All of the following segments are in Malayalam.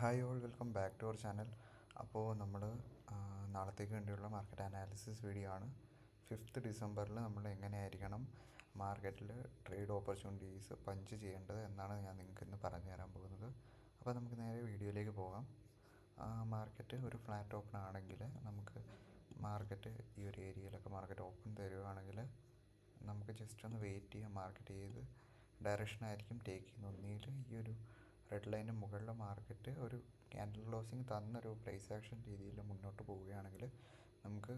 Hi all, welcome back to our channel. അപ്പോൾ നമ്മൾ നാളത്തേക്ക് വേണ്ടിയുള്ള മാർക്കറ്റ് അനാലിസിസ് വീഡിയോ ആണ്. 5th ഡിസംബറിൽ നമ്മൾ എങ്ങനെയായിരിക്കണം മാർക്കറ്റിൽ ട്രേഡ് ഓപ്പർച്യൂണിറ്റീസ് പഞ്ച് ചെയ്യേണ്ടത് എന്നാണ് ഞാൻ നിങ്ങൾക്ക് ഇന്ന് പറഞ്ഞു തരാൻ പോകുന്നത്. അപ്പോൾ നമുക്ക് നേരെ വീഡിയോയിലേക്ക് പോകാം. മാർക്കറ്റ് ഒരു ഫ്ലാറ്റ് ഓപ്പൺ ആണെങ്കിൽ നമുക്ക് മാർക്കറ്റ് ഈ ഒരു ഏരിയയിലൊക്കെ മാർക്കറ്റ് ഓപ്പൺ തരുവാണെങ്കിൽ നമുക്ക് ജസ്റ്റ് ഒന്ന് വെയിറ്റ് ചെയ്യാം. മാർക്കറ്റ് ഏത് ഡയറക്ഷനായിരിക്കും ടേക്ക് ചെയ്യുന്നത്. ഒന്നിയിൽ ഈ ഒരു റെഡ് ലൈനിന് മുകളിൽ മാർക്കറ്റ് ഒരു ക്യാൻഡിൽ ക്ലോസിങ് തന്നൊരു പ്രൈസ് ആക്ഷൻ രീതിയിൽ മുന്നോട്ട് പോവുകയാണെങ്കിൽ നമുക്ക്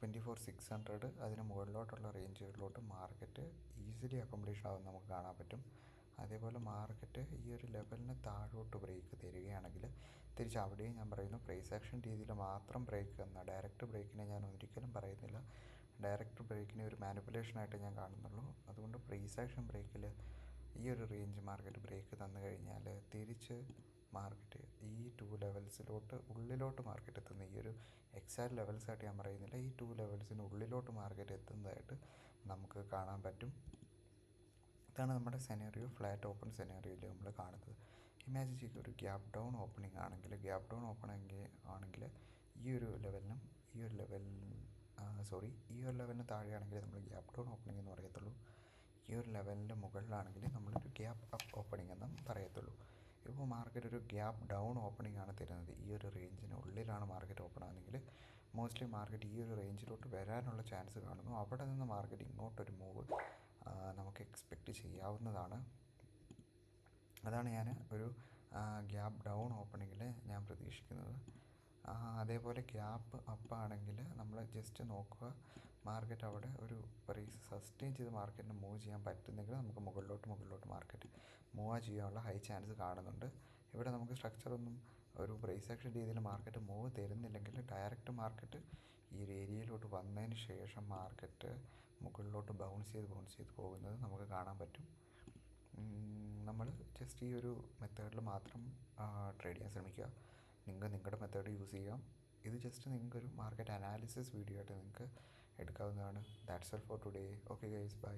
24,600 അതിന് മുകളിലോട്ടുള്ള റേഞ്ചുകളിലോട്ട് മാർക്കറ്റ് ഈസിലി അക്കോംപ്ലിഷ് ആവും നമുക്ക് കാണാൻ പറ്റും. അതേപോലെ മാർക്കറ്റ് ഈ ഒരു ലെവലിന് താഴോട്ട് ബ്രേക്ക് തരികയാണെങ്കിൽ തിരിച്ച് അവിടെയും ഞാൻ പറയുന്നു പ്രൈസ് ആക്ഷൻ രീതിയിൽ മാത്രം ബ്രേക്ക് തന്ന ഡയറക്റ്റ് ബ്രേക്കിനെ ഞാൻ ഒരിക്കലും പറയുന്നില്ല. ഡയറക്റ്റ് ബ്രേക്കിനെ ഒരു മാനിപ്പുലേഷനായിട്ട് ഞാൻ കാണുന്നുള്ളൂ. അതുകൊണ്ട് പ്രൈസ് ആക്ഷൻ ബ്രേക്കിൽ ഈ ഒരു റേഞ്ച് മാർക്കറ്റ് ബ്രേക്ക് തന്നു കഴിഞ്ഞാൽ തിരിച്ച് മാർക്കറ്റ് ഈ 2 ലെവൽസിലോട്ട് ഉള്ളിലോട്ട് മാർക്കറ്റ് എത്തുന്ന ഈ ഒരു എക്സാക്റ്റ് ലെവൽസായിട്ട് ഞാൻ പറയുന്നില്ല, ഈ 2 ലെവൽസിന് ഉള്ളിലോട്ട് മാർക്കറ്റ് എത്തുന്നതായിട്ട് നമുക്ക് കാണാൻ പറ്റും. ഇതാണ് നമ്മുടെ സെനറിയോ, ഫ്ലാറ്റ് ഓപ്പൺ സെനറിയോയിൽ നമ്മൾ കാണുന്നത്. ഇമാജിൻ ചെയ്യുക, ഒരു ഗ്യാപ്പ് ഡൗൺ ഓപ്പണിംഗ് ആണെങ്കിൽ ഈ ഒരു ലെവലിനും ഈ ഒരു ലെവലിന് താഴെയാണെങ്കിൽ നമ്മൾ ഗ്യാപ്പ് ഡൗൺ ഓപ്പണിംഗ് എന്ന് പറയത്തുള്ളൂ. ഈ ഒരു ലെവലിൻ്റെ മുകളിലാണെങ്കിൽ നമ്മളൊരു ഗ്യാപ്പ് അപ്പ് ഓപ്പണിംഗ് എന്നും പറയത്തുള്ളൂ. ഇപ്പോൾ മാർക്കറ്റ് ഒരു ഗ്യാപ്പ് ഡൗൺ ഓപ്പണിംഗ് ആണ് തരുന്നത്. ഈ ഒരു റേഞ്ചിന് ഉള്ളിലാണ് മാർക്കറ്റ് ഓപ്പൺ ആണെങ്കിൽ മോസ്റ്റ്ലി മാർക്കറ്റ് ഈ ഒരു റേഞ്ചിലോട്ട് വരാനുള്ള ചാൻസ് കാണുന്നു. അവിടെ നിന്ന് മാർക്കറ്റ് ഇങ്ങോട്ടൊരു മൂവ് നമുക്ക് എക്സ്പെക്റ്റ് ചെയ്യാവുന്നതാണ്. അതാണ് ഞാൻ ഒരു ഗ്യാപ്പ് ഡൗൺ ഓപ്പണിങ്ങിൽ ഞാൻ പ്രതീക്ഷിക്കുന്നത്. അതേപോലെ ഗ്യാപ്പ് അപ്പ് ആണെങ്കിൽ നമ്മൾ ജസ്റ്റ് നോക്കുക, മാർക്കറ്റ് അവിടെ ഒരു പ്രൈസ് സസ്റ്റെയിൻ ചെയ്ത് മാർക്കറ്റിന് മൂവ് ചെയ്യാൻ പറ്റുന്നെങ്കിൽ നമുക്ക് മുകളിലോട്ട് മാർക്കറ്റ് മൂവ് ചെയ്യാനുള്ള ഹൈ ചാൻസ് കാണുന്നുണ്ട്. ഇവിടെ നമുക്ക് സ്ട്രക്ചറൊന്നും ഒരു പ്രൈസ് ആക്ഷൻ രീതിയിൽ മാർക്കറ്റ് മൂവ് തരുന്നില്ലെങ്കിൽ ഡയറക്റ്റ് മാർക്കറ്റ് ഈ ഒരു ഏരിയയിലോട്ട് വന്നതിന് ശേഷം മാർക്കറ്റ് മുകളിലോട്ട് ബൗൺസ് ചെയ്ത് പോകുന്നത് നമുക്ക് കാണാൻ പറ്റും. നമ്മൾ ജസ്റ്റ് ഈ ഒരു മെത്തേഡിൽ മാത്രം ട്രേഡ് ചെയ്യാൻ ശ്രമിക്കുക. നിങ്ങൾക്ക് നിങ്ങളുടെ മെത്തേഡ് യൂസ് ചെയ്യാം. ഇത് ജസ്റ്റ് നിങ്ങൾക്കൊരു മാർക്കറ്റ് അനാലിസിസ് വീഡിയോ ആയിട്ട് നിങ്ങൾക്ക് എടുക്കാവുന്നതാണ്. That's all for today. Okay guys, by.